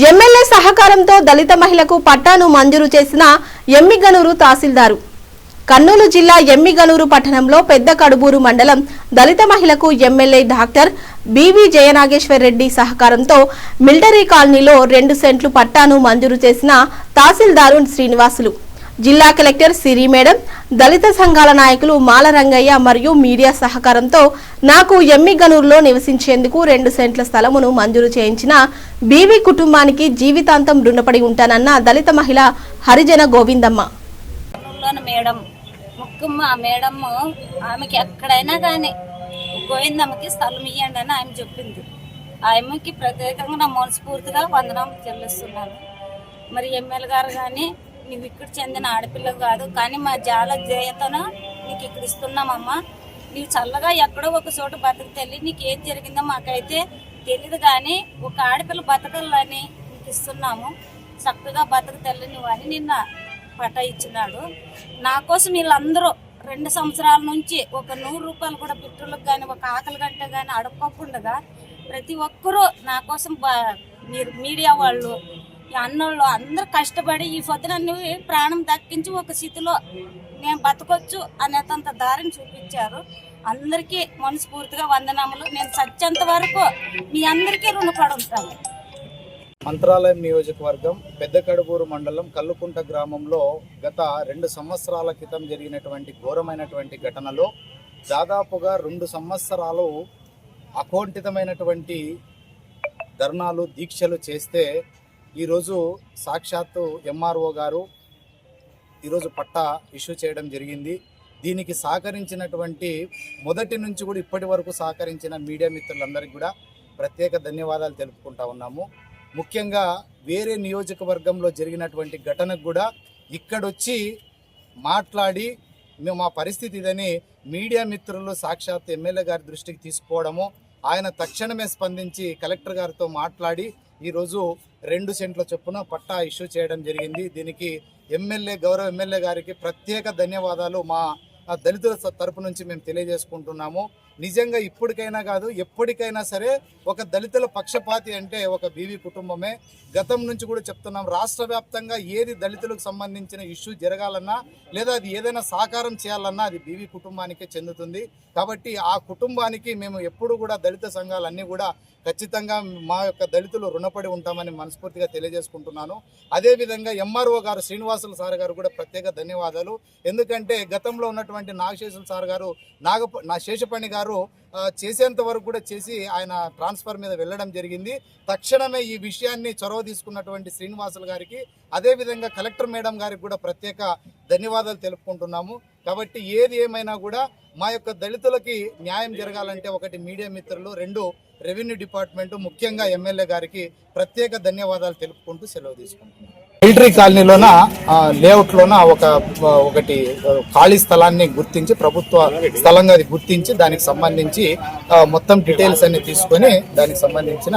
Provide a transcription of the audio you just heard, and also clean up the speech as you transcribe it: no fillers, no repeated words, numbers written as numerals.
MLA సహకారంతో దళిత మహిళకు పట్టాను మంజూరు చేసిన ఎమ్మిగనూరు తహసీల్దారు. కర్నూలు జిల్లా ఎమ్మిగనూరు పట్టణంలో పెద్ద కడుబూరు మండలం దళిత మహిళకు ఎమ్మెల్యే డాక్టర్ బివి జయనాగేశ్వర్ రెడ్డి సహకారంతో మిలిటరీ కాలనీలో 2 సెంట్లు పట్టాను మంజూరు చేసిన తహసీల్దారు శ్రీనివాసులు. జిల్లా కలెక్టర్ సిరి మేడం, దళిత సంఘాల నాయకులు మాల రంగయ్య మరియు మీడియా సహకారంతో నాకు ఎమ్మిగనూరులో నివసించేందుకు 2 సెంట్ల స్థలమును మంజూరు చేయించిన బీవీ కుటుంబానికి జీవితాంతం రుణపడి ఉంటానన్న దళిత మహిళ హరిజన గోవిందమ్మ. ఆమెకి ఎక్కడైనా కానీ గోవిందమ్మకి స్థలం ఇవ్వండి అని ఆమె చెప్పింది. ఆమెకి ప్రత్యేకంగా నా మనస్ఫూర్తిగా వందనం చెల్లిస్తున్నాను. మరి ఎమ్మెల్యే గారు కానీ నువ్వు ఇక్కడ చెందిన ఆడపిల్ల కాదు, కానీ మా జాల జయతోనూ నీకు ఇక్కడ ఇస్తున్నామమ్మా. నీవు చల్లగా ఎక్కడో ఒక చోట బతుకు తెలి, నీకు ఏం జరిగిందో మాకైతే తెలియదు, కానీ ఒక ఆడపిల్ల బతకలని నీకు ఇస్తున్నాము, చక్కగా బతుకు తెల్లి నువ్వు అని నిన్న పట్టా ఇచ్చినాడు. నా కోసం వీళ్ళందరూ 2 సంవత్సరాల నుంచి ఒక 100 రూపాయలు కూడా పెట్రోల్కి కానీ ఒక ఆకలి గంట కానీ అడగకుండా ప్రతి ఒక్కరూ నా కోసం మీరు మీడియా వాళ్ళు అన్నోళ్ళు అందరూ కష్టపడి ఈ పొద్దునన్ను ప్రాణం దక్కించి ఒక స్థితిలో నేను బతకొచ్చు అనేంత దారిని చూపించారు. అందరికీ మనస్ఫూర్తిగా వందనములు. నేను సత్యంత వరకు మీ అందరికీ రుణపడి ఉంటాను. మంత్రాలయం నియోజకవర్గం పెద్ద కడుబూరు మండలం కల్లుకుంట గ్రామంలో గత 2 సంవత్సరాల క్రితం జరిగినటువంటి ఘోరమైనటువంటి ఘటనలో దాదాపుగా 2 సంవత్సరాలు అకోంఠితమైనటువంటి ధర్నాలు దీక్షలు చేస్తే ఈరోజు సాక్షాత్తు ఎంఆర్ఓ గారు ఈరోజు పట్టా ఇష్యూ చేయడం జరిగింది. దీనికి సహకరించినటువంటి మొదటి నుంచి కూడా ఇప్పటి వరకు సహకరించిన మీడియా మిత్రులందరికీ కూడా ప్రత్యేక ధన్యవాదాలు తెలుపుకుంటా ఉన్నాము. ముఖ్యంగా వేరే నియోజకవర్గంలో జరిగినటువంటి ఘటనకు కూడా ఇక్కడొచ్చి మాట్లాడి మేము మా పరిస్థితి ఇదని మీడియా మిత్రులు సాక్షాత్ ఎమ్మెల్యే గారి దృష్టికి తీసుకోవడము, ఆయన తక్షణమే స్పందించి కలెక్టర్ గారితో మాట్లాడి ఈరోజు 2 సెంట్ల చొప్పున పట్టా ఇష్యూ చేయడం జరిగింది. దీనికి గౌరవ ఎమ్మెల్యే గారికి ప్రత్యేక ధన్యవాదాలు మా దళితుల తరపు నుంచి మేము తెలియజేసుకుంటున్నాము. నిజంగా ఇప్పటికైనా కాదు ఎప్పటికైనా సరే ఒక దళితుల పక్షపాతి అంటే ఒక బీవీ కుటుంబమే. గతం నుంచి కూడా చెప్తున్నాం, రాష్ట్ర వ్యాప్తంగా ఏది దళితులకు సంబంధించిన ఇష్యూ జరగాలన్నా లేదా అది ఏదైనా సహకారం చేయాలన్నా అది బీవీ కుటుంబానికే చెందుతుంది. కాబట్టి ఆ కుటుంబానికి మేము ఎప్పుడు కూడా దళిత సంఘాలన్నీ కూడా ఖచ్చితంగా మా యొక్క దళితులు రుణపడి ఉంటామని మనస్ఫూర్తిగా తెలియజేసుకుంటున్నాను. అదేవిధంగా ఎంఆర్ఓ గారు శ్రీనివాసులు సార్ గారు కూడా ప్రత్యేక ధన్యవాదాలు. ఎందుకంటే గతంలో ఉన్నటువంటి నాగశేషులు సార్ గారు శేషపణి గారు చేసేంత వరకు కూడా చేసి ఆయన ట్రాన్స్ఫర్ మీద వెళ్ళడం జరిగింది. తక్షణమే ఈ విషయాన్ని చొరవ తీసుకున్నటువంటి శ్రీనివాసులు గారికి అదేవిధంగా కలెక్టర్ మేడం గారికి కూడా ప్రత్యేక ధన్యవాదాలు తెలుపుకుంటున్నాము. కాబట్టి ఏది ఏమైనా కూడా మా యొక్క దళితులకి న్యాయం జరగాలంటే ఒకటి మీడియా మిత్రులు, 2 రెవెన్యూ డిపార్ట్మెంటు, ముఖ్యంగా ఎమ్మెల్యే గారికి ప్రత్యేక ధన్యవాదాలు తెలుపుకుంటూ సెలవు తీసుకుంటున్నాను. మిలిటరీ కాలనీలోన లేఅవుట్లోన ఒకటి ఖాళీ స్థలాన్ని గుర్తించి ప్రభుత్వ స్థలంగా అది గుర్తించి దానికి సంబంధించి మొత్తం డీటెయిల్స్ అన్ని తీసుకొని దానికి సంబంధించిన